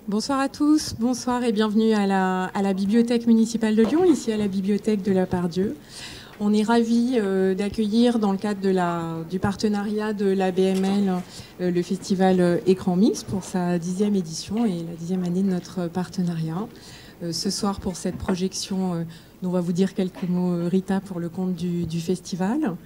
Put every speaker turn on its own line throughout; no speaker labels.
Bonsoir à tous, bonsoir et bienvenue à la Bibliothèque municipale de Lyon, ici à la Bibliothèque de la Part-Dieu. On est ravis d'accueillir dans le cadre du partenariat de la BML le festival Écran Mix pour sa 10e édition et la 10e année de notre partenariat. Ce soir pour cette projection dont on va vous dire quelques mots Rita pour le compte du festival.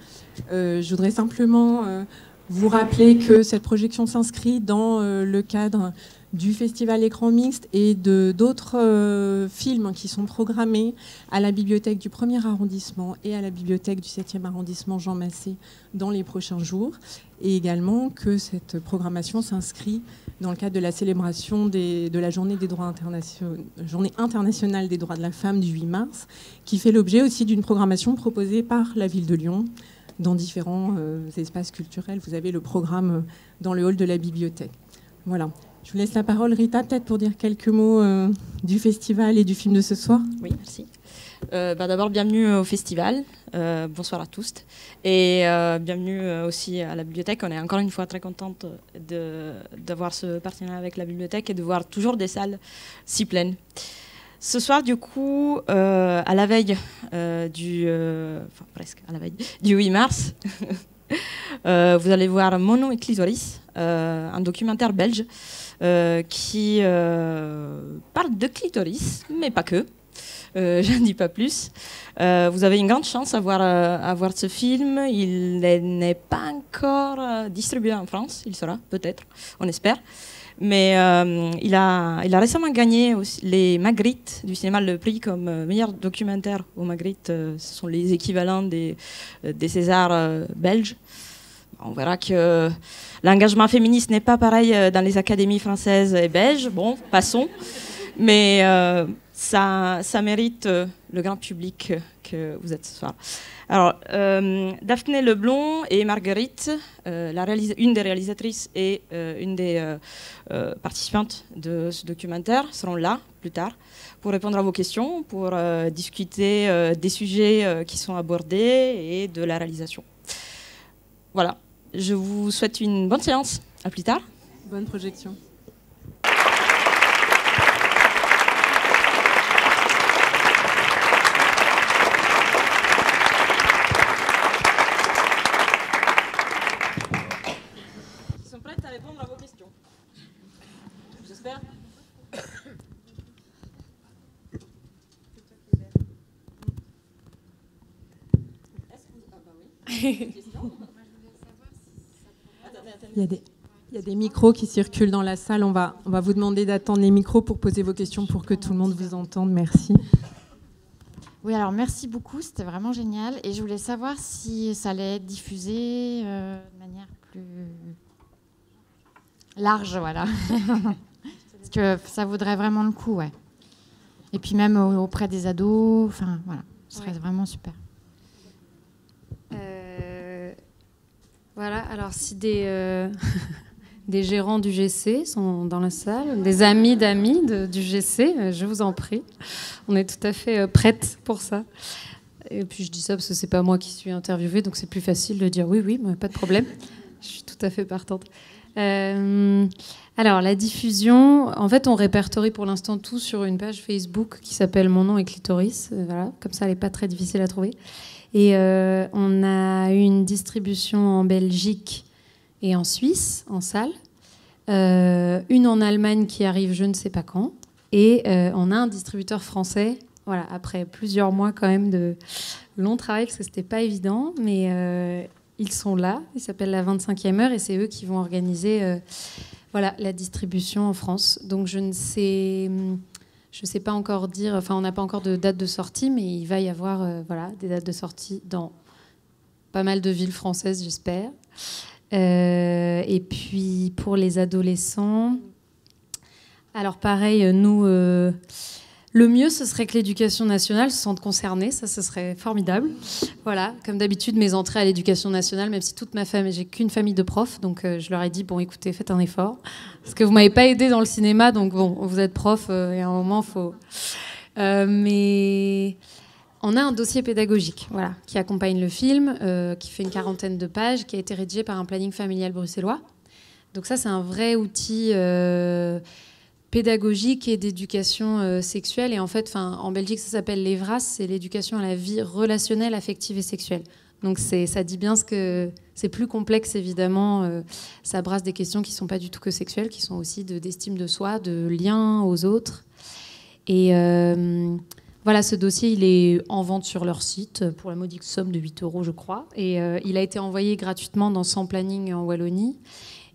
Je voudrais simplement vous rappeler que cette projection s'inscrit dans le cadre du festival Écran Mixte et d'autres films qui sont programmés à la bibliothèque du 1er arrondissement et à la bibliothèque du 7e arrondissement Jean Massé dans les prochains jours. Et également que cette programmation s'inscrit dans le cadre de la célébration de la journée internationale des droits de la femme du 8 mars, qui fait l'objet aussi d'une programmation proposée par la ville de Lyon dans différents espaces culturels. Vous avez le programme dans le hall de la bibliothèque. Voilà. Je vous laisse la parole, Rita, peut-être pour dire quelques mots du festival et du film de ce soir.
Oui, merci. D'abord, bienvenue au festival. Bonsoir à tous. Et bienvenue aussi à la bibliothèque. On est encore une fois très contente d'avoir ce partenariat avec la bibliothèque et de voir toujours des salles si pleines. Ce soir, du coup, à la veille presque à la veille du 8 mars, vous allez voir Mon nom est Clitoris, un documentaire belge qui parle de clitoris, mais pas que. Je n'en dis pas plus. Vous avez une grande chance à voir ce film. Il n'est pas encore distribué en France. Il sera, peut-être, on espère. Mais il a récemment gagné aussi les Magritte du cinéma, le prix comme meilleur documentaire aux Magritte. Ce sont les équivalents des Césars belges. On verra que l'engagement féministe n'est pas pareil dans les académies françaises et belges. Bon, passons. Mais ça mérite le grand public que vous êtes ce soir. Alors, Daphné Leblond et Marguerite, une des réalisatrices et une des participantes de ce documentaire, seront là plus tard pour répondre à vos questions, pour discuter des sujets qui sont abordés et de la réalisation. Voilà, je vous souhaite une bonne séance. À plus tard.
Bonne projection. Il y a des micros qui circulent dans la salle. On va vous demander d'attendre les micros pour poser vos questions pour que tout le monde vous entende. Merci.
Oui, alors merci beaucoup. C'était vraiment génial. Et je voulais savoir si ça allait être diffusé de manière plus large, voilà. Parce que ça vaudrait vraiment le coup, ouais. Et puis même auprès des ados, enfin voilà, ce serait vraiment super.
Voilà, alors si des gérants du GC sont dans la salle, des amis d'amis du GC, je vous en prie. On est tout à fait prêtes pour ça. Et puis je dis ça parce que c'est pas moi qui suis interviewée, donc c'est plus facile de dire oui, mais pas de problème. Je suis tout à fait partante. Alors la diffusion, en fait on répertorie pour l'instant tout sur une page Facebook qui s'appelle Mon nom est Clitoris. Voilà, comme ça elle n'est pas très difficile à trouver. Et on a eu une distribution en Belgique et en Suisse, en salle. Une en Allemagne qui arrive je ne sais pas quand. Et on a un distributeur français, voilà, après plusieurs mois quand même de long travail, parce que ce n'était pas évident. Mais ils sont là, ils s'appellent la 25e heure, et c'est eux qui vont organiser voilà, la distribution en France. Donc je ne sais pas encore dire, enfin on n'a pas encore de date de sortie, mais il va y avoir voilà, des dates de sortie dans pas mal de villes françaises, j'espère. Et puis pour les adolescents, alors pareil, nous, le mieux ce serait que l'éducation nationale se sente concernée, ça ce serait formidable. Voilà, comme d'habitude mes entrées à l'éducation nationale, même si toute ma famille, j'ai qu'une famille de profs, donc je leur ai dit bon écoutez, faites un effort, parce que vous m'avez pas aidé dans le cinéma, donc bon, vous êtes prof et à un moment faut. Mais on a un dossier pédagogique, voilà, qui accompagne le film, qui fait une 40aine de pages, qui a été rédigé par un planning familial bruxellois. Donc ça c'est un vrai outil pédagogique et d'éducation sexuelle. Et en fait, en Belgique, ça s'appelle l'EVRAS, c'est l'éducation à la vie relationnelle, affective et sexuelle. Donc ça dit bien ce que c'est plus complexe, évidemment. Ça brasse des questions qui ne sont pas du tout que sexuelles, qui sont aussi d'estime de soi, de lien aux autres. Et voilà, ce dossier, il est en vente sur leur site pour la modique somme de 8 €, je crois. Et il a été envoyé gratuitement dans 100 Planning en Wallonie.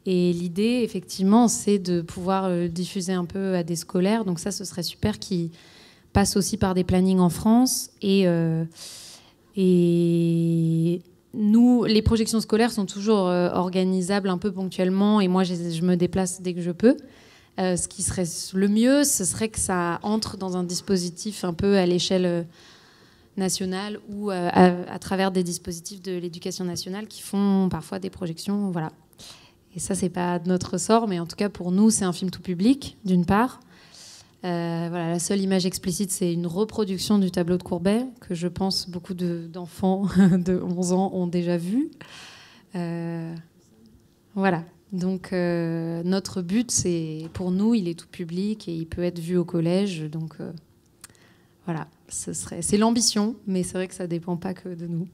Et l'idée, effectivement, c'est de pouvoir diffuser un peu à des scolaires. Donc ça, ce serait super qu'ils passent aussi par des plannings en France. Et nous, les projections scolaires sont toujours organisables un peu ponctuellement. Et moi, je me déplace dès que je peux. Ce qui serait le mieux, ce serait que ça entre dans un dispositif un peu à l'échelle nationale ou à travers des dispositifs de l'éducation nationale qui font parfois des projections. Voilà. Et ça, c'est pas de notre ressort, mais en tout cas, pour nous, c'est un film tout public, d'une part. Voilà, la seule image explicite, c'est une reproduction du tableau de Courbet, que je pense beaucoup d'enfants de 11 ans ont déjà vu. Voilà. Donc, notre but, pour nous, il est tout public et il peut être vu au collège. Donc, voilà, c'est l'ambition, mais c'est vrai que ça ne dépend pas que de nous.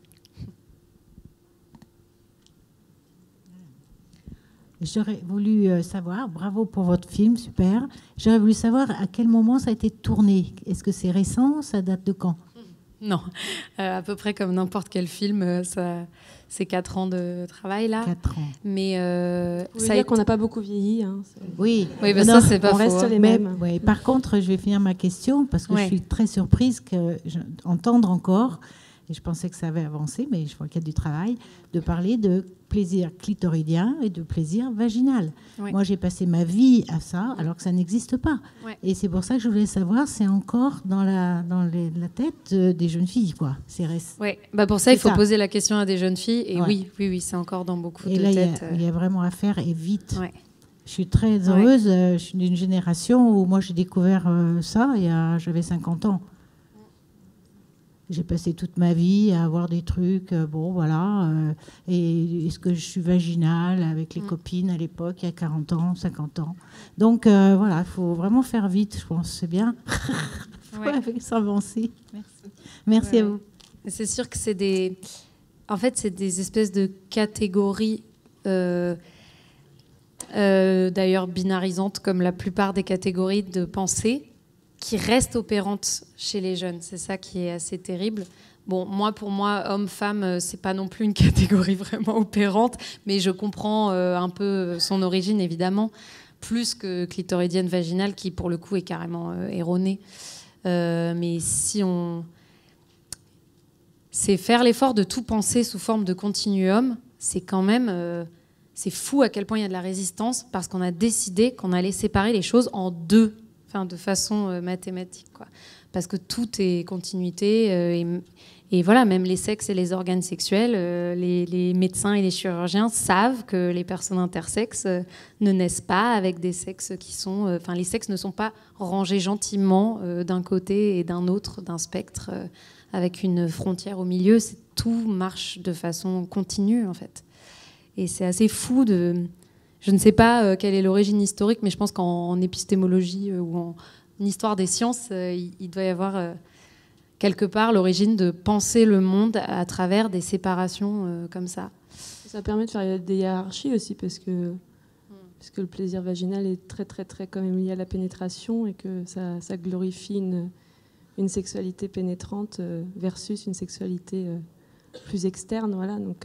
J'aurais voulu savoir, bravo pour votre film, super. J'aurais voulu savoir à quel moment ça a été tourné. Est-ce que c'est récent? Ça date de quand?
Non, à peu près comme n'importe quel film, c'est 4 ans de travail là.
4 ans.
Mais
ça veut dire qu'on n'a pas beaucoup vieilli. Hein,
oui,
bah ça c'est pas faux.
On reste les mêmes.
Ouais, par contre, je vais finir ma question parce que je suis très surprise d'entendre encore, et je pensais que ça avait avancé, mais je vois qu'il y a du travail, de parler de plaisir clitoridien et de plaisir vaginal. Ouais. Moi, j'ai passé ma vie à ça, alors que ça n'existe pas. Ouais. Et c'est pour ça que je voulais savoir, c'est encore dans la tête des jeunes filles, quoi.
Oui, bah pour ça, il faut poser la question à des jeunes filles. Et oui, c'est encore dans beaucoup de têtes.
Il y a vraiment à faire, et vite. Ouais. Je suis très heureuse. Je suis d'une génération où moi, j'ai découvert ça, j'avais 50 ans. J'ai passé toute ma vie à avoir des trucs, bon voilà, et est-ce que je suis vaginale avec les copines à l'époque, il y a 40 ans, 50 ans. Donc voilà, il faut vraiment faire vite, je pense, c'est bien. Il faut s'avancer. Merci à vous.
C'est sûr que c'est des espèces de catégories, d'ailleurs binarisantes, comme la plupart des catégories de pensée, qui reste opérante chez les jeunes. C'est ça qui est assez terrible. Bon, pour moi, homme-femme, c'est pas non plus une catégorie vraiment opérante, mais je comprends un peu son origine, évidemment, plus que clitoridienne vaginale, qui, pour le coup, est carrément erronée. Mais c'est faire l'effort de tout penser sous forme de continuum, c'est quand même... c'est fou à quel point il y a de la résistance, parce qu'on a décidé qu'on allait séparer les choses en deux, de façon mathématique, quoi. Parce que tout est continuité, et voilà, même les sexes et les organes sexuels, les médecins et les chirurgiens savent que les personnes intersexes ne naissent pas avec des sexes qui sont... les sexes ne sont pas rangés gentiment d'un côté et d'un autre, d'un spectre, avec une frontière au milieu. Tout marche de façon continue, en fait. Et c'est assez fou de... Je ne sais pas quelle est l'origine historique, mais je pense qu'en épistémologie ou en histoire des sciences, il doit y avoir quelque part l'origine de penser le monde à travers des séparations comme ça.
Ça permet de faire des hiérarchies aussi, parce que le plaisir vaginal est très, très, très quand même lié à la pénétration, et que ça glorifie une sexualité pénétrante versus une sexualité... plus externe, voilà. Donc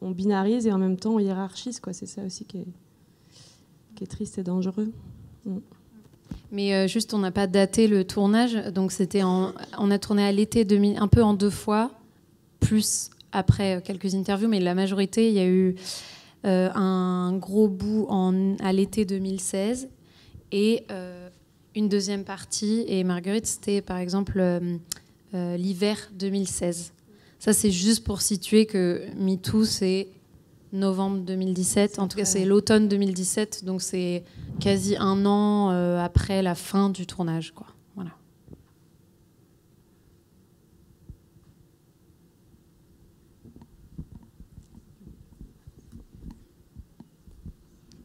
on binarise et en même temps on hiérarchise, quoi. C'est ça aussi qui est triste et dangereux.
Mais juste, on n'a pas daté le tournage, donc on a tourné à l'été 2000, un peu en 2 fois, plus après quelques interviews, mais la majorité, il y a eu un gros bout à l'été 2016 et une deuxième partie. Et Marguerite, c'était par exemple l'hiver 2016. Ça, c'est juste pour situer que MeToo, c'est novembre 2017. En tout cas, c'est l'automne 2017. Donc, c'est quasi 1 an après la fin du tournage, quoi. Voilà.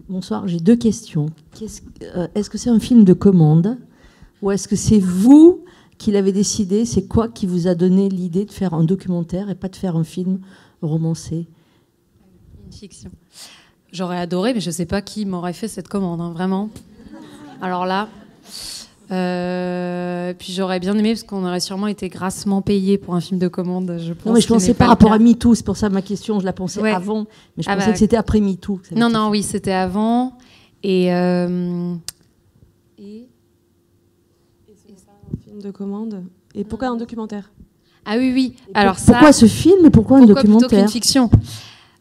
Bonsoir, j'ai 2 questions. Est-ce que c'est un film de commande ou est-ce que c'est vous qui l'avez décidé? C'est quoi qui vous a donné l'idée de faire un documentaire et pas de faire un film romancé?
Une fiction. J'aurais adoré, mais je ne sais pas qui m'aurait fait cette commande, hein, vraiment. Alors là... puis j'aurais bien aimé, parce qu'on aurait sûrement été grassement payé pour un film de commande, je pense.
Non, mais je pensais par rapport à MeToo, c'est pour ça ma question, je la pensais avant, mais je pensais que c'était après MeToo.
Non, oui, c'était avant. Et c'est
pas un film de commande. Et pourquoi un documentaire?
Ah oui.
Alors pourquoi ce film et pourquoi un documentaire?
Plutôt qu'une fiction?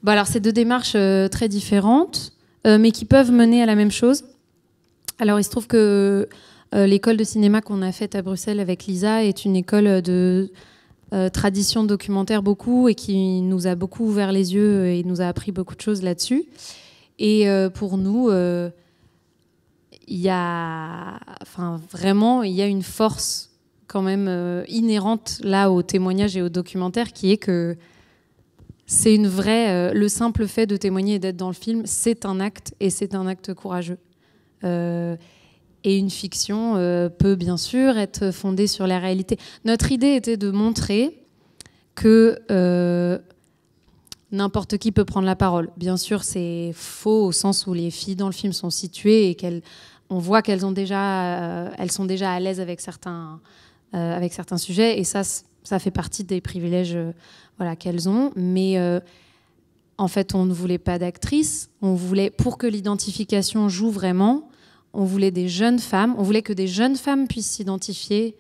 Bon, alors c'est 2 démarches très différentes, mais qui peuvent mener à la même chose. Alors il se trouve que l'école de cinéma qu'on a faite à Bruxelles avec Lisa est une école de tradition documentaire beaucoup et qui nous a beaucoup ouvert les yeux et nous a appris beaucoup de choses là-dessus. Et pour nous, il y a une force quand même inhérente là au témoignage et au documentaire qui est que c'est une vraie... le simple fait de témoigner et d'être dans le film, c'est un acte et c'est un acte courageux. Et une fiction peut bien sûr être fondée sur la réalité. Notre idée était de montrer que n'importe qui peut prendre la parole. Bien sûr, c'est faux au sens où les filles dans le film sont situées et on voit qu'elles sont déjà à l'aise avec certains sujets. Et ça fait partie des privilèges qu'elles ont. Mais en fait, on ne voulait pas d'actrices. On voulait, pour que l'identification joue vraiment, on voulait des jeunes femmes, on voulait que des jeunes femmes puissent s'identifier.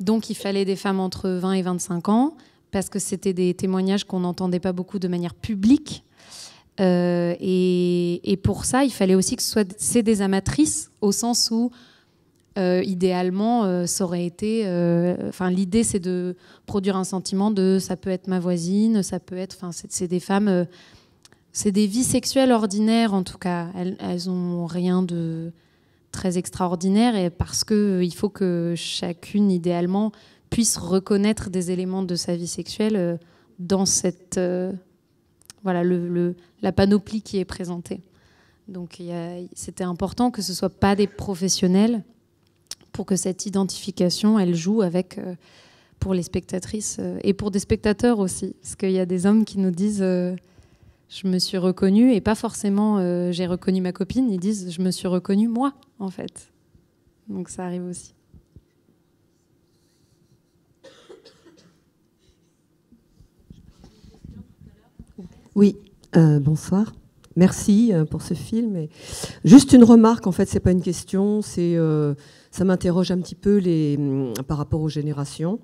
Donc il fallait des femmes entre 20 et 25 ans, parce que c'était des témoignages qu'on n'entendait pas beaucoup de manière publique. Et pour ça, il fallait aussi que c'est des amatrices, au sens où, idéalement, ça aurait été... l'idée, c'est de produire un sentiment de « ça peut être ma voisine », ça peut être... c'est des femmes... c'est des vies sexuelles ordinaires, en tout cas. Elles n'ont rien de... très extraordinaire, et parce qu'il faut que chacune, idéalement, puisse reconnaître des éléments de sa vie sexuelle dans cette, la panoplie qui est présentée. Donc c'était important que ce ne soit pas des professionnels pour que cette identification, elle joue avec, pour les spectatrices et pour des spectateurs aussi. Parce qu'il y a des hommes qui nous disent... je me suis reconnue, et pas forcément j'ai reconnu ma copine, ils disent je me suis reconnue moi, en fait. Donc ça arrive aussi.
Oui, bonsoir. Merci pour ce film. Et juste une remarque, en fait, c'est pas une question, ça m'interroge un petit peu par rapport aux générations,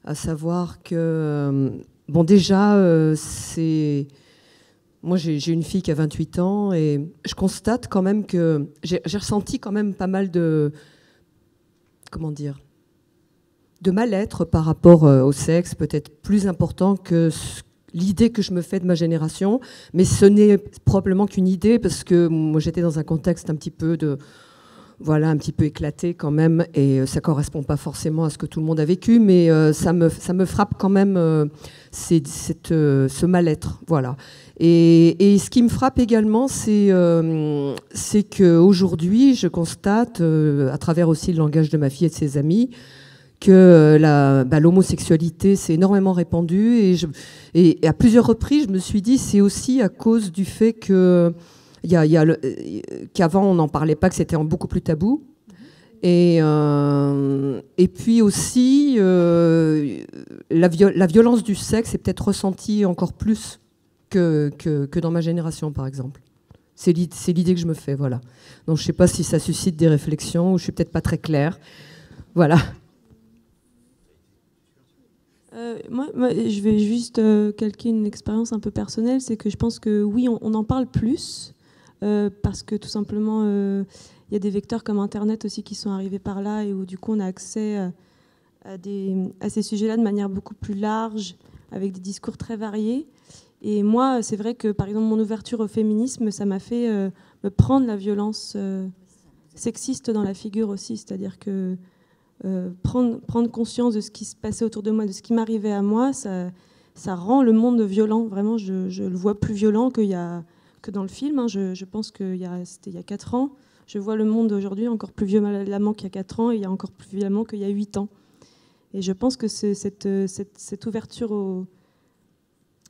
à savoir que, bon, déjà, c'est... Moi, j'ai une fille qui a 28 ans et je constate quand même que j'ai ressenti quand même pas mal de... Comment dire ? De mal-être par rapport au sexe, peut-être plus important que l'idée que je me fais de ma génération. Mais ce n'est probablement qu'une idée parce que moi, j'étais dans un contexte un petit peu éclaté quand même, et ça correspond pas forcément à ce que tout le monde a vécu, mais ça me frappe quand même ce mal-être, voilà. Et ce qui me frappe également, c'est qu'aujourd'hui, je constate, à travers aussi le langage de ma fille et de ses amis, que l'homosexualité s'est énormément répandue, et à plusieurs reprises, je me suis dit, c'est aussi à cause du fait que qu'avant on n'en parlait pas, que c'était beaucoup plus tabou, et puis aussi la violence du sexe est peut-être ressentie encore plus que dans ma génération, par exemple. C'est l'idée que je me fais, voilà. Donc je ne sais pas si ça suscite des réflexions ou je suis peut-être pas très claire, voilà.
Moi, je vais juste calquer une expérience un peu personnelle, c'est que je pense que oui, on en parle plus. Parce que tout simplement, il y a des vecteurs comme Internet aussi qui sont arrivés par là, et où du coup on a accès à ces sujets-là de manière beaucoup plus large, avec des discours très variés. Et moi, c'est vrai que par exemple mon ouverture au féminisme, ça m'a fait me prendre la violence sexiste dans la figure aussi, c'est-à-dire que prendre conscience de ce qui se passait autour de moi, de ce qui m'arrivait à moi, ça rend le monde violent. Vraiment, je le vois plus violent qu'il y a que dans le film. Hein. Je pense que c'était il y a 4 ans. Je vois le monde aujourd'hui encore plus violemment qu'il y a 4 ans et il y a encore plus violemment qu'il y a 8 ans. Et je pense que cette ouverture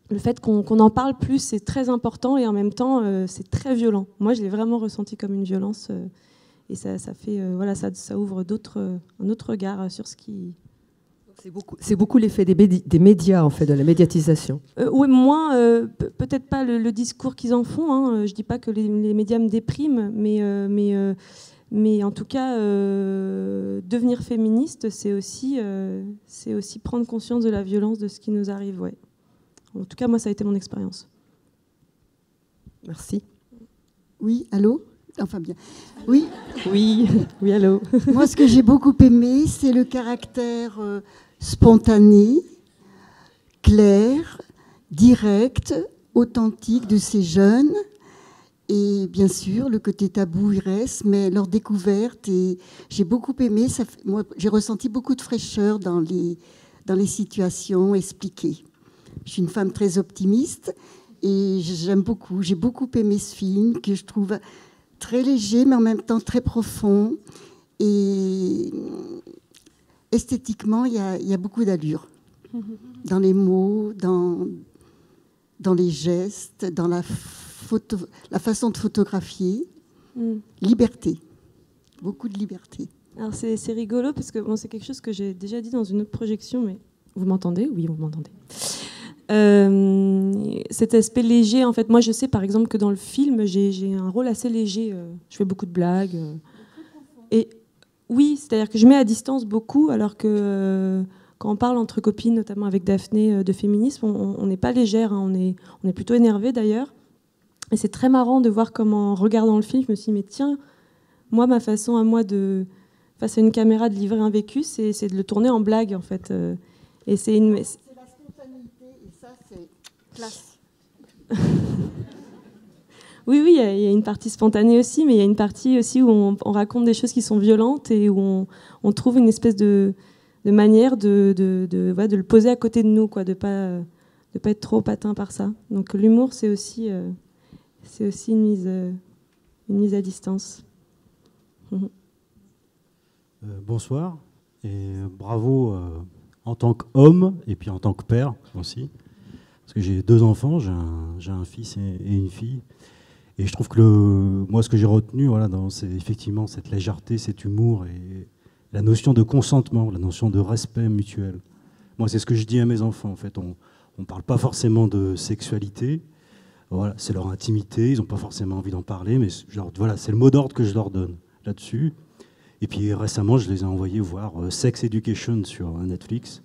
le fait qu'on en parle plus, c'est très important et en même temps, c'est très violent. Moi, je l'ai vraiment ressenti comme une violence et ça fait, ça ouvre un autre regard sur ce qui...
C'est beaucoup l'effet des médias, en fait, de la médiatisation.
Oui, moins, peut-être pas le discours qu'ils en font. Hein. Je dis pas que les médias me dépriment, mais en tout cas, devenir féministe, c'est aussi prendre conscience de la violence de ce qui nous arrive. Ouais. En tout cas, moi, ça a été mon expérience.
Merci.
Oui, allô ? Enfin bien. Oui.
Oui, oui, allô.
Moi, ce que j'ai beaucoup aimé, c'est le caractère spontané, clair, direct, authentique de ces jeunes. Et bien sûr, le côté tabou, il reste, mais leur découverte, et j'ai beaucoup aimé. Moi, j'ai ressenti beaucoup de fraîcheur dans les situations expliquées. Je suis une femme très optimiste et j'aime beaucoup. J'ai beaucoup aimé ce film que je trouve très léger, mais en même temps très profond. Et esthétiquement, il y a beaucoup d'allure dans les mots, dans les gestes, dans la façon de photographier. Liberté, beaucoup de liberté.
Alors c'est rigolo parce que c'est quelque chose que j'ai déjà dit dans une autre projection, mais vous m'entendez ? Oui, vous m'entendez. Cet aspect léger, en fait, moi je sais par exemple que dans le film, j'ai un rôle assez léger. Je fais beaucoup de blagues. Et oui, c'est-à-dire que je mets à distance beaucoup, alors que quand on parle entre copines, notamment avec Daphné de féminisme, on n'est pas légère, hein, on est plutôt énervé d'ailleurs. Et c'est très marrant de voir comment, en regardant le film, je me suis dit, mais tiens, moi, ma façon à moi face à une caméra, de livrer un vécu, c'est de le tourner en blague, en fait. Et c'est la spontanéité, et ça, c'est classe. Oui, il y a une partie spontanée aussi, mais il y a une partie aussi où on raconte des choses qui sont violentes et où on trouve une espèce de manière de le poser à côté de nous, quoi, de pas être trop patin par ça. Donc l'humour, c'est aussi une mise à distance.
Bonsoir et bravo en tant qu'homme et puis en tant que père aussi, parce que j'ai 2 enfants, j'ai un fils et une fille. Et je trouve que moi, ce que j'ai retenu, c'est effectivement cette légèreté, cet humour et la notion de consentement, la notion de respect mutuel. Moi, c'est ce que je dis à mes enfants. En fait, on ne parle pas forcément de sexualité. Voilà, c'est leur intimité. Ils n'ont pas forcément envie d'en parler, mais c'est le mot d'ordre que je leur donne là-dessus. Et puis récemment, je les ai envoyés voir Sex Education sur Netflix.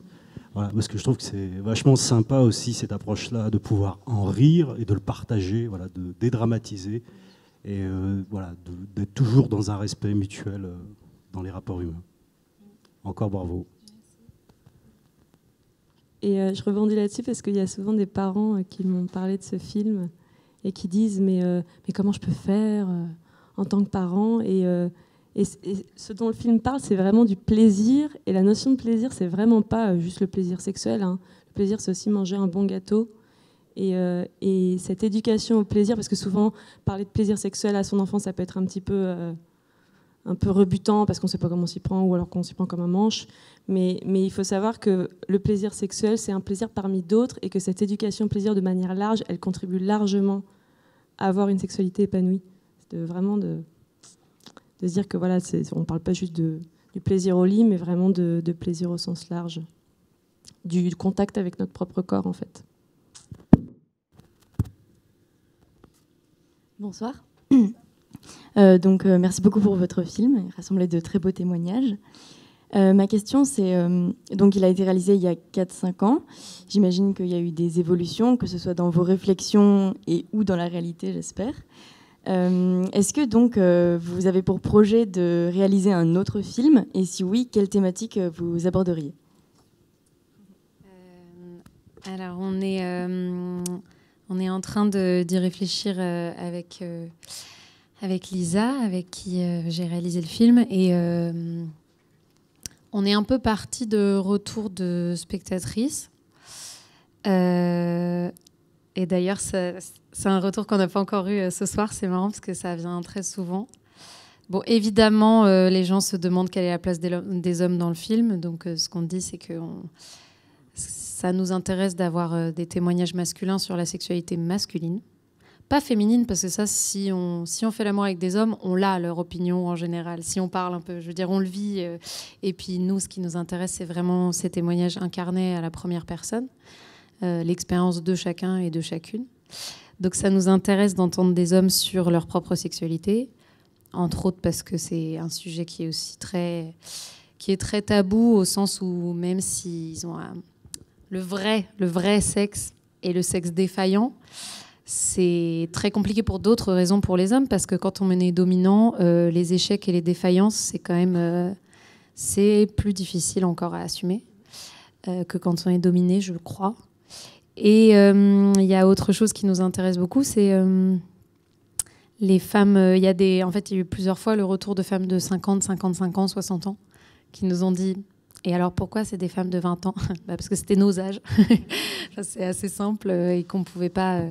Voilà, parce que je trouve que c'est vachement sympa aussi cette approche-là, de pouvoir en rire et de le partager, de dédramatiser et d'être toujours dans un respect mutuel dans les rapports humains. Encore bravo.
Et je rebondis là-dessus parce qu'il y a souvent des parents qui m'ont parlé de ce film et qui disent mais comment je peux faire en tant que parent et ce dont le film parle, c'est vraiment du plaisir. Et la notion de plaisir, c'est vraiment pas juste le plaisir sexuel. Hein. Le plaisir, c'est aussi manger un bon gâteau. Et cette éducation au plaisir, parce que souvent, parler de plaisir sexuel à son enfant, ça peut être un peu rebutant, parce qu'on ne sait pas comment on s'y prend, ou alors qu'on s'y prend comme un manche. Mais il faut savoir que le plaisir sexuel, c'est un plaisir parmi d'autres, et que cette éducation au plaisir, de manière large, elle contribue largement à avoir une sexualité épanouie. C'est vraiment de se dire que on ne parle pas juste du plaisir au lit, mais vraiment de plaisir au sens large, du contact avec notre propre corps, en fait.
Bonsoir. Merci beaucoup pour votre film, il rassemblait de très beaux témoignages. Ma question, c'est, il a été réalisé il y a 4-5 ans. J'imagine qu'il y a eu des évolutions, que ce soit dans vos réflexions et ou dans la réalité, j'espère. Est-ce que vous avez pour projet de réaliser un autre film, et si oui, quelle thématique vous aborderiez?
Alors on est en train d'y réfléchir avec Lisa, avec qui j'ai réalisé le film, et on est un peu parti de retours de spectatrices. Et d'ailleurs, c'est un retour qu'on n'a pas encore eu ce soir. C'est marrant parce que ça vient très souvent. Bon, évidemment, les gens se demandent quelle est la place des hommes dans le film. Donc, ce qu'on dit, c'est que ça nous intéresse d'avoir des témoignages masculins sur la sexualité masculine. Pas féminine, parce que ça, si on fait l'amour avec des hommes, on l'a, leur opinion en général. Si on parle un peu, je veux dire, on le vit. Et puis, nous, ce qui nous intéresse, c'est vraiment ces témoignages incarnés à la première personne. L'expérience de chacun et de chacune. Donc ça nous intéresse d'entendre des hommes sur leur propre sexualité, entre autres parce que c'est un sujet qui est aussi très tabou, au sens où même s'ils ont le vrai sexe et le sexe défaillant, c'est très compliqué pour d'autres raisons pour les hommes, parce que quand on est dominant, les échecs et les défaillances, c'est quand même c'est plus difficile encore à assumer que quand on est dominé, je crois. Et il y a autre chose qui nous intéresse beaucoup, c'est les femmes. Il y a eu plusieurs fois le retour de femmes de 50, 55 ans, 60 ans qui nous ont dit « Et alors pourquoi c'est des femmes de 20 ans ?» Parce que c'était nos âges. C'est assez simple et qu'on ne pouvait pas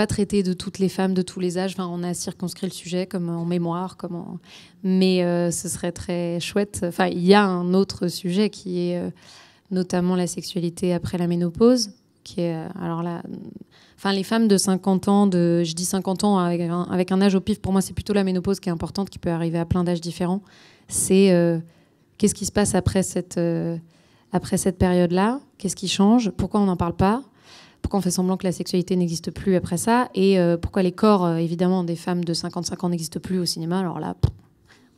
traiter de toutes les femmes de tous les âges. Enfin, on a circonscrit le sujet comme en mémoire. Mais ce serait très chouette. Enfin, il y a un autre sujet qui est notamment la sexualité après la ménopause. Qui est, alors là, les femmes de 50 ans, je dis 50 ans avec un âge au pif, pour moi c'est plutôt la ménopause qui est importante, qui peut arriver à plein d'âges différents. C'est qu'est-ce qui se passe après cette période-là, qu'est-ce qui change, pourquoi on n'en parle pas, pourquoi on fait semblant que la sexualité n'existe plus après ça, et pourquoi les corps, évidemment, des femmes de 55 ans n'existent plus au cinéma. Alors là,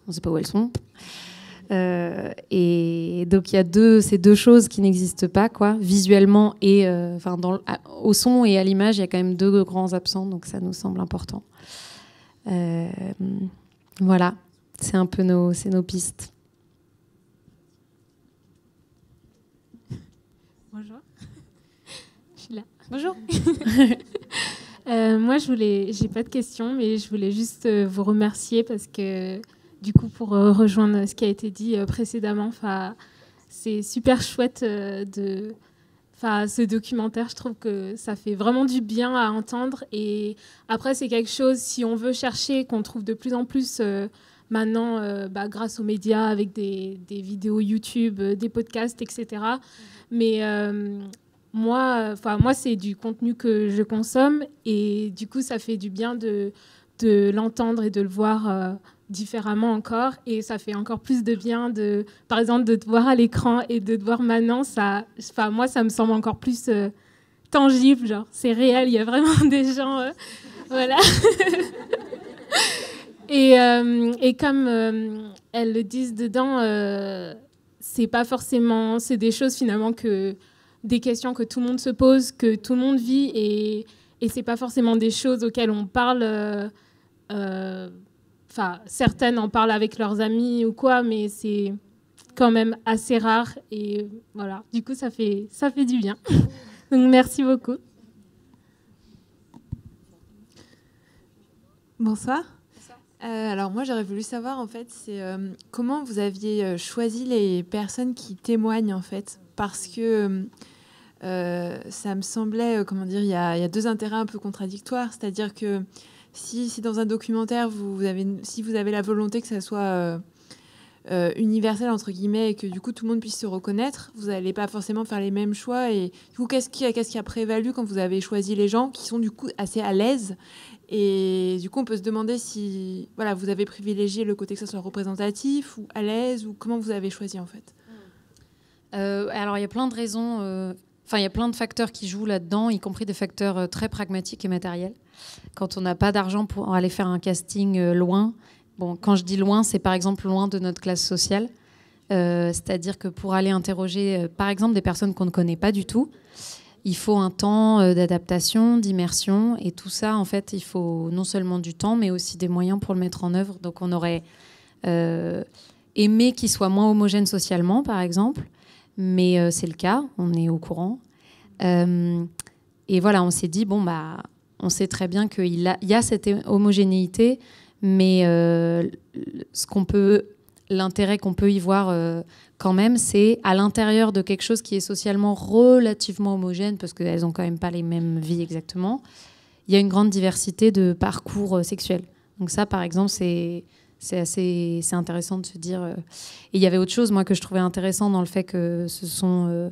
on ne sait pas où elles sont. Et donc il y a ces deux choses qui n'existent pas, quoi, visuellement et au son et à l'image, il y a quand même deux grands absents, donc ça nous semble important. Voilà, c'est un peu nos pistes.
Bonjour. Je suis là. Bonjour. Moi, j'ai pas de questions, mais je voulais juste vous remercier parce que du coup, pour rejoindre ce qui a été dit précédemment, c'est super chouette ce documentaire. Je trouve que ça fait vraiment du bien à entendre. Et après, c'est quelque chose, si on veut chercher, qu'on trouve de plus en plus maintenant, grâce aux médias, avec des vidéos YouTube, des podcasts, etc. Mais moi, c'est du contenu que je consomme. Et du coup, ça fait du bien de l'entendre et de le voir différemment encore, et ça fait encore plus de bien par exemple de te voir à l'écran et de te voir maintenant. Moi ça me semble encore plus tangible, genre c'est réel, il y a vraiment des gens voilà. Et comme elles le disent dedans, c'est pas forcément, c'est des choses finalement des questions que tout le monde se pose, que tout le monde vit, et c'est pas forcément des choses auxquelles on parle. Certaines en parlent avec leurs amis ou quoi, mais c'est quand même assez rare. Et voilà, du coup, ça fait du bien. Donc, merci beaucoup.
Bonsoir. Alors, moi, j'aurais voulu savoir, en fait, c'est comment vous aviez choisi les personnes qui témoignent, en fait. Parce que ça me semblait, il y a deux intérêts un peu contradictoires. C'est-à-dire que si dans un documentaire, si vous avez la volonté que ça soit universel, entre guillemets, et que du coup tout le monde puisse se reconnaître, vous n'allez pas forcément faire les mêmes choix. Et du coup, qu'est-ce qui a prévalu quand vous avez choisi les gens qui sont du coup assez à l'aise? Et du coup, on peut se demander si vous avez privilégié le côté que ça soit représentatif ou à l'aise, ou comment vous avez choisi en fait.
Alors, il y a plein de raisons... il y a plein de facteurs qui jouent là-dedans, y compris des facteurs très pragmatiques et matériels. Quand on n'a pas d'argent pour aller faire un casting loin, quand je dis loin, c'est par exemple loin de notre classe sociale. C'est-à-dire que pour aller interroger, par exemple, des personnes qu'on ne connaît pas du tout, il faut un temps d'adaptation, d'immersion. Et tout ça, en fait, il faut non seulement du temps, mais aussi des moyens pour le mettre en œuvre. Donc on aurait aimé qu'il soit moins homogène socialement, par exemple. Mais c'est le cas, on est au courant. Et voilà, on s'est dit, on sait très bien qu'il y a cette homogénéité, mais l'intérêt qu'on peut y voir quand même, c'est à l'intérieur de quelque chose qui est socialement relativement homogène, parce qu'elles n'ont quand même pas les mêmes vies exactement, il y a une grande diversité de parcours sexuels. Donc ça, par exemple, c'est intéressant de se dire... Et il y avait autre chose, moi, que je trouvais intéressant dans le fait que ce sont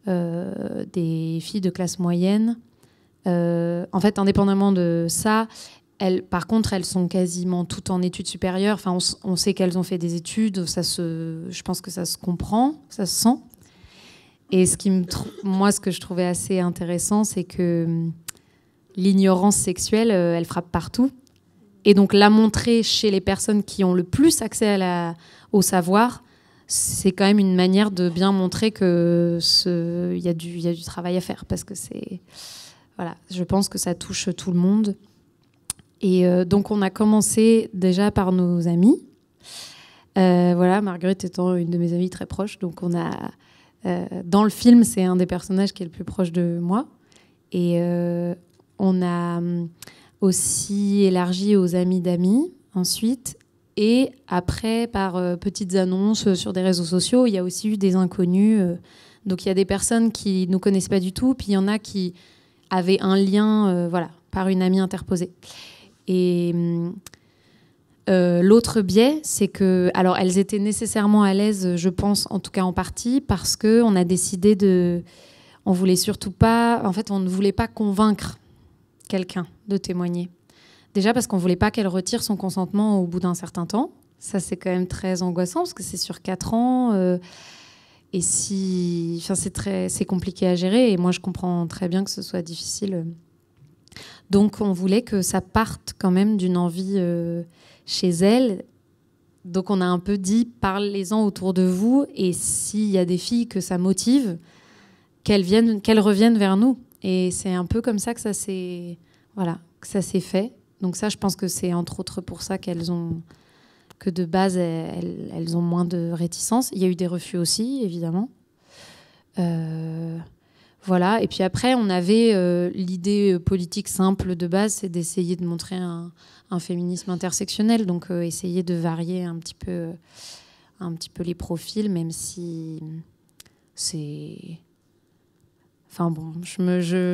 des filles de classe moyenne. En fait, indépendamment de ça, par contre, elles sont quasiment toutes en études supérieures. Enfin, on sait qu'elles ont fait des études. Je pense que ça se comprend, ça se sent. Et moi, ce que je trouvais assez intéressant, c'est que l'ignorance sexuelle, elle frappe partout. Et donc, la montrer chez les personnes qui ont le plus accès au savoir, c'est quand même une manière de bien montrer qu'il y a du travail à faire. Parce que voilà, je pense que ça touche tout le monde. Et donc, on a commencé déjà par nos amis. Voilà, Marguerite étant une de mes amies très proches. Donc, dans le film, c'est un des personnages qui est le plus proche de moi. Et on a aussi élargi aux amis d'amis ensuite. Et après, par petites annonces sur des réseaux sociaux, il y a aussi eu des inconnus. Donc, il y a des personnes qui ne nous connaissent pas du tout. Puis, il y en a qui avaient un lien voilà, par une amie interposée. Et l'autre biais, c'est que... Alors, elles étaient nécessairement à l'aise, je pense, en tout cas en partie, parce qu'on a décidé de... On voulait surtout pas... En fait, on ne voulait pas convaincre quelqu'un de témoigner. Déjà parce qu'on ne voulait pas qu'elle retire son consentement au bout d'un certain temps. Ça, c'est quand même très angoissant, parce que c'est sur 4 ans. Et c'est compliqué à gérer. Et moi, je comprends très bien que ce soit difficile. Donc, on voulait que ça parte quand même d'une envie chez elle. Donc, on a un peu dit, parlez-en autour de vous. Et s'il y a des filles que ça motive, qu'elles reviennent vers nous. Et c'est un peu comme ça que ça s'est fait. Donc ça, je pense que c'est entre autres pour ça que de base, elles ont moins de réticence. Il y a eu des refus aussi, évidemment. Voilà. Et puis après, on avait l'idée politique simple de base, c'est d'essayer de montrer un féminisme intersectionnel. Donc essayer de varier un petit peu les profils, même si c'est... Enfin bon,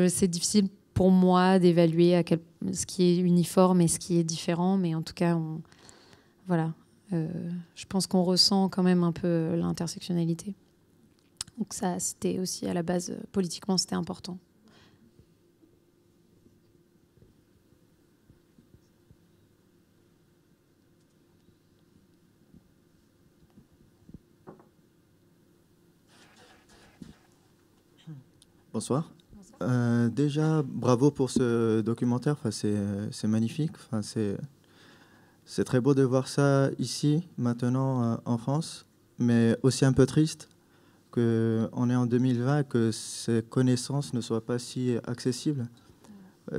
c'est difficile pour moi d'évaluer ce qui est uniforme et ce qui est différent, mais en tout cas, voilà, je pense qu'on ressent quand même un peu l'intersectionnalité. Donc ça, c'était aussi à la base, politiquement, c'était important.
Bonsoir. Déjà, bravo pour ce documentaire. Enfin, c'est magnifique. Enfin, c'est très beau de voir ça ici, maintenant, en France, mais aussi un peu triste qu'on est en 2020 et que ces connaissances ne soient pas si accessibles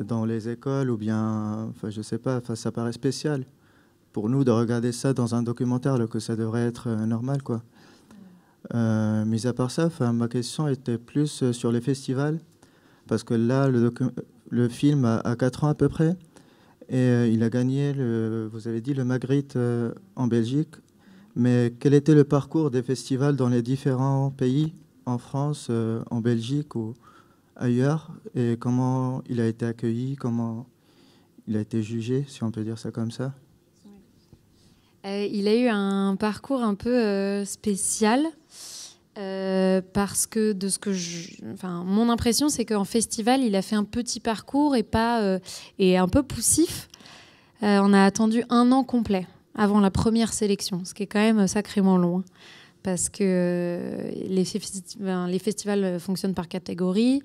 dans les écoles ou bien, enfin, je sais pas, enfin, ça paraît spécial pour nous de regarder ça dans un documentaire alors que ça devrait être normal, quoi. Mis à part ça, ma question était plus sur les festivals, parce que là, le film a 4 ans à peu près, et il a gagné, vous avez dit, le Magritte en Belgique. Mais quel était le parcours des festivals dans les différents pays, en France, en Belgique ou ailleurs, et comment il a été accueilli, comment il a été jugé, si on peut dire ça comme ça?
Il a eu un parcours un peu spécial. Parce que mon impression, c'est qu'en festival, il a fait un petit parcours et un peu poussif. On a attendu 1 an complet avant la première sélection, ce qui est quand même sacrément long, parce que les festivals fonctionnent par catégorie.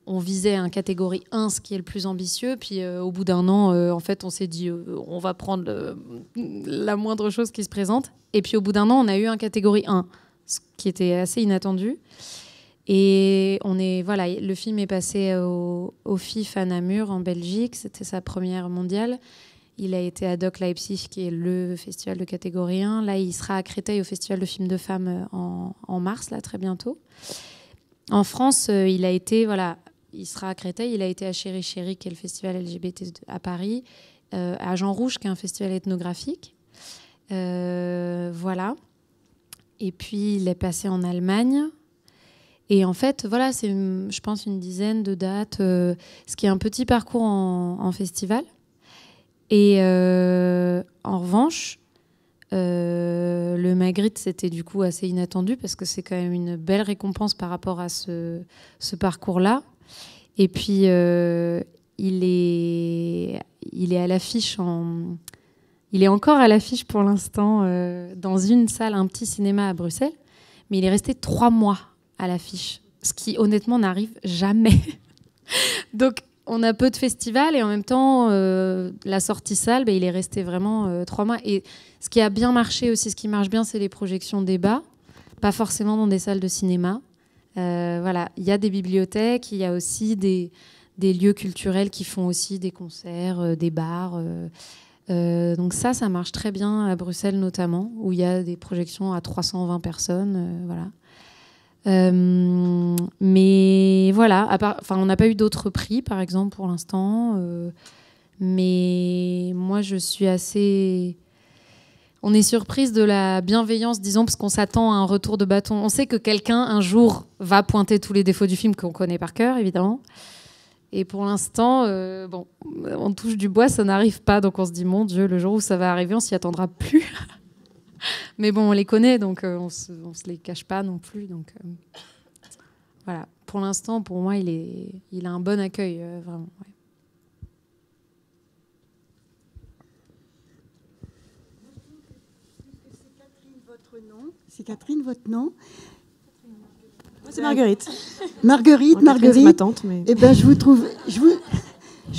On visait un catégorie 1, ce qui est le plus ambitieux, puis au bout d'1 an, en fait, on s'est dit on va prendre la moindre chose qui se présente. Et puis au bout d'1 an, on a eu un catégorie 1, ce qui était assez inattendu. Et le film est passé au FIF à Namur, en Belgique. C'était sa première mondiale. Il a été à Doc Leipzig, qui est le festival de catégorie 1. Là, il sera à Créteil au festival de films de femmes en mars, là, très bientôt. En France, il sera à Créteil. Il a été à Chéri Chéri, qui est le festival LGBT à Paris. À Jean Rouge, qui est un festival ethnographique. Voilà. Et puis, il est passé en Allemagne. Et en fait, voilà, c'est, je pense, une dizaine de dates, ce qui est un petit parcours en festival. Et en revanche, le Magritte, c'était du coup assez inattendu parce que c'est quand même une belle récompense par rapport à ce parcours-là. Et puis, il est à l'affiche il est encore à l'affiche pour l'instant dans une salle, un petit cinéma à Bruxelles, mais il est resté 3 mois à l'affiche, ce qui honnêtement n'arrive jamais. Donc on a peu de festivals et en même temps la sortie salle, il est resté vraiment 3 mois. Et ce qui a bien marché aussi, ce qui marche bien, c'est les projections débat, pas forcément dans des salles de cinéma. Voilà, il y a des bibliothèques, il y a aussi des lieux culturels qui font aussi des concerts, des bars. Donc ça marche très bien à Bruxelles notamment, où il y a des projections à 320 personnes. Voilà. Mais voilà, on n'a pas eu d'autres prix, par exemple, pour l'instant. Mais moi, je suis assez... On est surprise de la bienveillance, disons, parce qu'on s'attend à un retour de bâton. On sait que quelqu'un, un jour, va pointer tous les défauts du film qu'on connaît par cœur, évidemment. Et pour l'instant, on touche du bois, ça n'arrive pas. Donc on se dit, mon Dieu, le jour où ça va arriver, on s'y attendra plus. Mais bon, on les connaît, donc on se les cache pas non plus. Donc voilà. Pour l'instant, pour moi, il a un bon accueil, vraiment. Ouais.
C'est Catherine, votre nom?
C'est Marguerite.
Marguerite.
C'est ma tante, mais...
Eh ben, je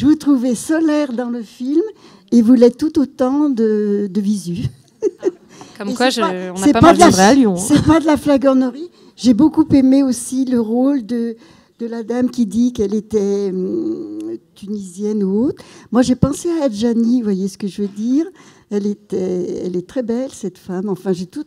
vous trouvais solaire dans le film et vous l'êtes tout autant de visu.
Comme quoi, on n'a pas
mal
viendrait à Lyon.
C'est pas de la flagornerie. J'ai beaucoup aimé aussi le rôle de la dame qui dit qu'elle était tunisienne ou autre. Moi, j'ai pensé à Adjani, vous voyez ce que je veux dire? Elle est très belle, cette femme. Enfin, j'ai tout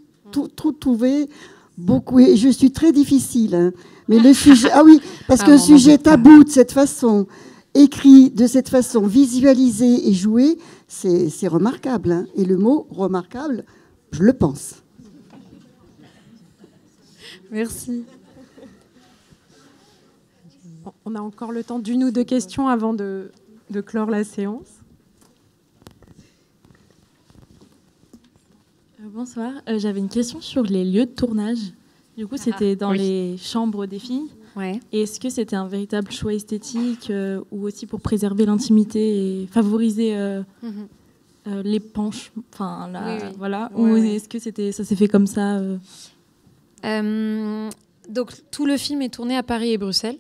trouvé beaucoup. Et je suis très difficile. Hein. Mais le sujet... Ah oui, parce que le sujet tabou de cette façon, écrit de cette façon, visualisé et joué, c'est remarquable. Hein. Et le mot « remarquable », je le pense.
Merci.
On a encore le temps d'une ou deux questions avant de clore la séance.
Bonsoir. J'avais une question sur les lieux de tournage. Du coup, c'était dans les chambres des filles.
Ouais.
Et est-ce que c'était un véritable choix esthétique ou aussi pour préserver l'intimité et favoriser les penches, voilà. Ou est-ce que ça s'est fait comme ça
Donc tout le film est tourné à Paris et Bruxelles.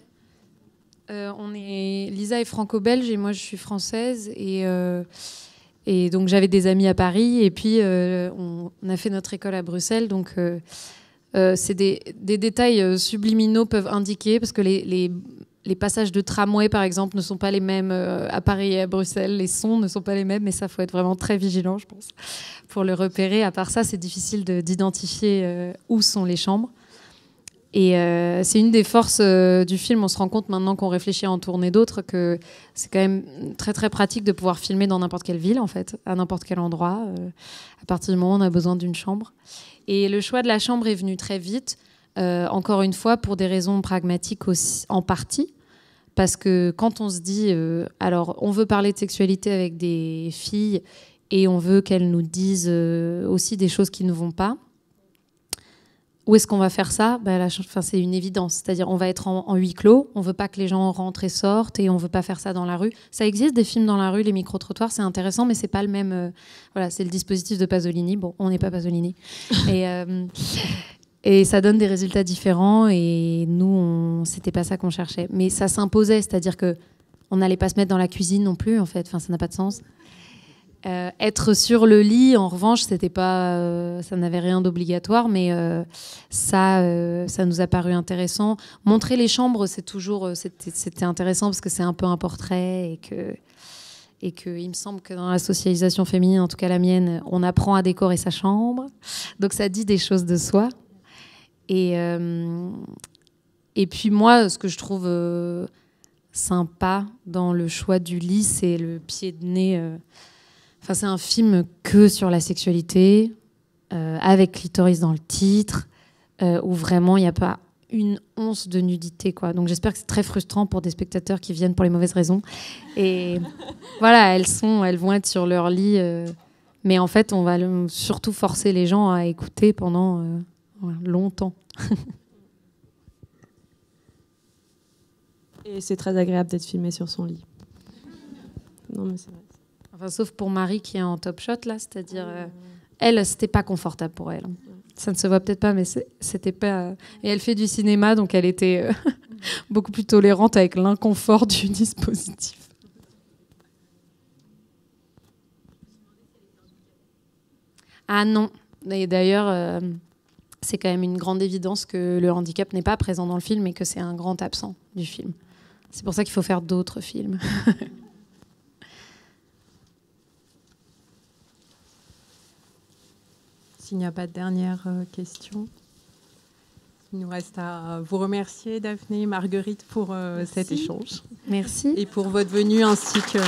Lisa est franco-belge et moi je suis française et donc j'avais des amis à Paris et puis on a fait notre école à Bruxelles. Donc c'est des détails subliminaux peuvent indiquer parce que les passages de tramway, par exemple, ne sont pas les mêmes à Paris et à Bruxelles. Les sons ne sont pas les mêmes, mais ça, faut être vraiment très vigilant, je pense, pour le repérer. À part ça, c'est difficile d'identifier où sont les chambres. Et c'est une des forces du film. On se rend compte maintenant qu'on réfléchit à en tourner d'autres que c'est quand même très, très pratique de pouvoir filmer dans n'importe quelle ville, en fait, à n'importe quel endroit, à partir du moment où on a besoin d'une chambre. Et le choix de la chambre est venu très vite. Encore une fois, pour des raisons pragmatiques aussi, en partie, parce que quand on se dit, alors on veut parler de sexualité avec des filles et on veut qu'elles nous disent aussi des choses qui ne vont pas, où est-ce qu'on va faire ça? C'est une évidence, c'est-à-dire on va être en huis clos, on veut pas que les gens rentrent et sortent et on veut pas faire ça dans la rue. Ça existe des films dans la rue, les micro-trottoirs, c'est intéressant, mais c'est pas le même. Voilà, c'est le dispositif de Pasolini. Bon, on n'est pas Pasolini. Et ça donne des résultats différents. Et nous, c'était pas ça qu'on cherchait. Mais ça s'imposait, c'est-à-dire que on n'allait pas se mettre dans la cuisine non plus, en fait. Enfin, ça n'a pas de sens. Être sur le lit, en revanche, c'était pas, ça n'avait rien d'obligatoire, mais ça nous a paru intéressant. Montrer les chambres, c'était intéressant parce que c'est un peu un portrait et que il me semble que dans la socialisation féminine, en tout cas la mienne, on apprend à décorer sa chambre, donc ça dit des choses de soi. Et puis moi, ce que je trouve sympa dans le choix du lit, c'est le pied de nez. Enfin, c'est un film que sur la sexualité, avec clitoris dans le titre, où vraiment il n'y a pas une once de nudité, quoi. Donc j'espère que c'est très frustrant pour des spectateurs qui viennent pour les mauvaises raisons. Et voilà, elles vont être sur leur lit, mais en fait on va surtout forcer les gens à écouter pendant longtemps.
Et c'est très agréable d'être filmé sur son lit. Non, mais c'est vrai.
Enfin, sauf pour Marie qui est en top shot là, c'est-à-dire elle, c'était pas confortable pour elle. Ça ne se voit peut-être pas, mais c'était pas. Et elle fait du cinéma, donc elle était beaucoup plus tolérante avec l'inconfort du dispositif. Ah non. Et d'ailleurs, c'est quand même une grande évidence que le handicap n'est pas présent dans le film et que c'est un grand absent du film. C'est pour ça qu'il faut faire d'autres films.
S'il n'y a pas de dernière question, il nous reste à vous remercier, Daphné et Marguerite, pour cet échange.
Merci.
Et pour votre venue, ainsi que...